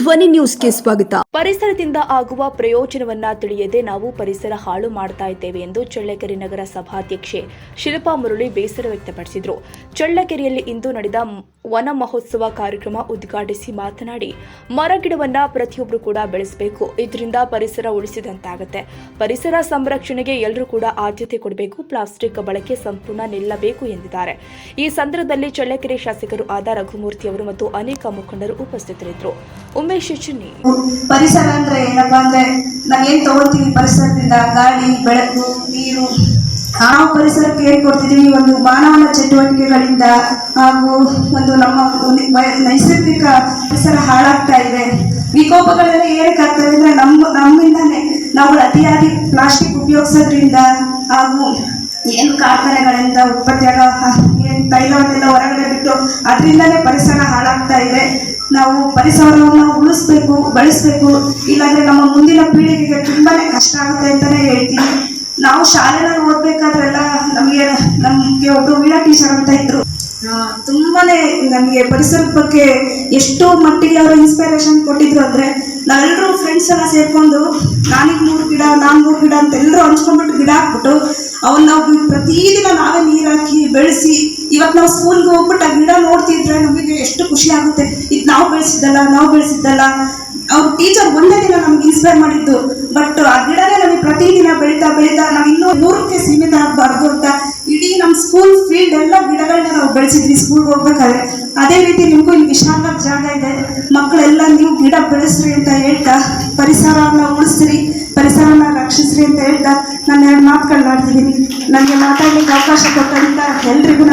ಧ್ವನಿ ನ್ಯೂಸ್ಗೆ ಸ್ವಾಗತ. ಪರಿಸರದಿಂದ ಆಗುವ ಪ್ರಯೋಜನವನ್ನ ತಿಳಿಯದೆ ನಾವು ಪರಿಸರ ಹಾಳು ಮಾಡ್ತಾ ಇದ್ದೇವೆ ಎಂದು ಚಳ್ಳಕೆರೆ ನಗರ ಸಭಾಧ್ಯಕ್ಷೆ ಶಿಲ್ಪಾ ಮುರಳಿ ಬೇಸರ ವ್ಯಕ್ತಪಡಿಸಿದರು. ಚಳ್ಳಕೆರೆಯಲ್ಲಿ ಇಂದು ನಡೆದ ವನ ಮಹೋತ್ಸವ ಕಾರ್ಯಕ್ರಮ ಉದ್ಘಾಟಿಸಿ ಮಾತನಾಡಿ, ಮರಗಿಡವನ್ನ ಪ್ರತಿಯೊಬ್ಬರು ಕೂಡ ಬೆಳೆಸಬೇಕು. ಇದರಿಂದ ಪರಿಸರ ಉಳಿಸಿದಂತಾಗುತ್ತೆ. ಪರಿಸರ ಸಂರಕ್ಷಣೆಗೆ ಎಲ್ಲರೂ ಕೂಡ ಆದ್ಯತೆ ಕೊಡಬೇಕು. ಪ್ಲಾಸ್ಟಿಕ್ ಬಳಕೆ ಸಂಪೂರ್ಣ ನಿಲ್ಲಬೇಕು ಎಂದಿದ್ದಾರೆ. ಈ ಸಂದರ್ಭದಲ್ಲಿ ಚಳ್ಳಕೆರೆ ಶಾಸಕರು ಆದ ರಘುಮೂರ್ತಿ ಅವರು ಮತ್ತು ಅನೇಕ ಮುಖಂಡರು ಉಪಸ್ಥಿತರಿದ್ದರು. ಉಮೇಶ್ ಚಿನ್ನಿ. ಪರಿಸರ ಅಂದ್ರೆ ಏನಪ್ಪಾ ಅಂದ್ರೆ ನಾವೇನ್ ತಗೊಳ್ತೀವಿ ಪರಿಸರದಿಂದ, ಗಾಳಿ, ಬೆಳಕು, ನೀರು, ನಾವು ಪರಿಸರಕ್ಕೆ ಏನ್ ಕೊಡ್ತಿದೀವಿ, ಒಂದು ಮಾನವನ ಚಟುವಟಿಕೆಗಳಿಂದ ಹಾಗೂ ಒಂದು ನಮ್ಮ ನೈಸರ್ಗಿಕ ಪರಿಸರ ಹಾಳಾಗ್ತಾ ಇದೆ. ವಿಕೋಪಗಳೆಲ್ಲ ಏನಕ್ಕಾಗ್ತವೆ ಅಂದ್ರೆ ನಮ್ಮಿಂದಾನೆ ನಾವು ಅತಿಯಾಗಿ ಪ್ಲಾಸ್ಟಿಕ್ ಉಪಯೋಗಿಸೋದ್ರಿಂದ ಹಾಗೂ ಏನು ಕಾರ್ಖಾನೆಗಳಿಂದ ಉತ್ಪತ್ತಿಯಾಗ ಏನು ತೈಲವನ್ನೆಲ್ಲ ಹೊರಗಡೆ ಬಿಟ್ಟು ಅದರಿಂದನೇ ಪರಿಸರ ಹಾಳಾಗ್ತಾ ಇದೆ. ನಾವು ಪರಿಸರವನ್ನು ಉಳಿಸ್ಬೇಕು, ಬಳಸಬೇಕು. ಇಲ್ಲಾಂದ್ರೆ ನಮ್ಮ ಮುಂದಿನ ಪೀಳಿಗೆಗೆ ತುಂಬಾನೇ ಕಷ್ಟ ಆಗುತ್ತೆ ಅಂತಾನೆ ಹೇಳ್ತೀನಿ. ನಾವು ಶಾಲೆನಲ್ಲಿ ಓದ್ಬೇಕಾದ್ರೆಲ್ಲ ನಮಗೆ ಒಬ್ರು ವೀಣಾ ಟೀಚರ್ ಅಂತ ಇದ್ರು. ತುಂಬಾನೇ ನಮಗೆ ಪರಿಸರದ ಬಗ್ಗೆ ಎಷ್ಟು ಮಟ್ಟಿಗೆ ಅವರು ಇನ್ಸ್ಪಿರೇಷನ್ ಕೊಟ್ಟಿದ್ರು ಅಂದ್ರೆ, ನಾವೆಲ್ಲರೂ ಫ್ರೆಂಡ್ಸ್ ಎಲ್ಲ ಸೇರ್ಕೊಂಡು ನಾನೀಗ 3 ಗಿಡ, ನಾನು 3 ಗಿಡ ಅಂತ ಎಲ್ಲರೂ ಹಂಚ್ಕೊಂಡ್ಬಿಟ್ಟು ಗಿಡ ಹಾಕ್ಬಿಟ್ಟು ಅವನ್ನ ನಾವು ಪ್ರತಿದಿನ ನಾವೇ ನೀರು ಹಾಕಿ ಬೆಳೆಸಿ, ಇವತ್ತು ನಾವು ಸ್ಕೂಲ್ಗೆ ಹೋಗ್ಬಿಟ್ಟು ಆ ಗಿಡ ನೋಡ್ತಿದ್ರೆ ನಮಗೆ ಎಷ್ಟು ಖುಷಿ ಆಗುತ್ತೆ. ಇದು ನಾವು ಬೆಳೆಸಿದ್ದಲ್ಲ. ಅವ್ರ ಟೀಚರ್ ಒಂದೇ ದಿನ ನಮ್ಗೆ ಇನ್ಸ್ಪೈರ್ ಮಾಡಿದ್ದು, ಬಟ್ ಆ ಗಿಡನೇ ನಮಗೆ ಪ್ರತಿದಿನ ಬೆಳೀತಾ ನಾವು ಇನ್ನೂ 3ಕ್ಕೆ ಸೀಮಿತ ಆಗಬಾರ್ದು ಅಂತ ಇಡೀ ನಮ್ಮ ಸ್ಕೂಲ್ ಫೀಲ್ಡ್ ಎಲ್ಲ ಗಿಡಗಳನ್ನ ನಾವು ಬೆಳೆಸಿದ್ವಿ ಸ್ಕೂಲ್ಗೆ ಹೋಗ್ಬೇಕಾದ್ರೆ. ಅದೇ ರೀತಿ ನಿಮಗೂ ಇಲ್ಲಿ ವಿಶಾಲ ಜಾಗ ಇದೆ, ಮಕ್ಕಳೆಲ್ಲ ನೀವು ಗಿಡ ಬೆಳೆಸ್ರಿ ಅಂತ ಹೇಳ್ತಾ, ಪರಿಸರನ ಉಳಿಸ್ರಿ, ಪರಿಸರನ ರಕ್ಷಿಸ್ರಿ ಅಂತ ಹೇಳ್ತಾ ನಾನು 2 ಮಾತುಗಳನ್ನ ಆಡ್ತಿದ್ದೀನಿ. ನನಗೆ ಮಾತಾಡ್ಲಿಕ್ಕೆ ಅವಕಾಶ ಕೊಟ್ಟಂತ ಎಲ್ರಿಗೂ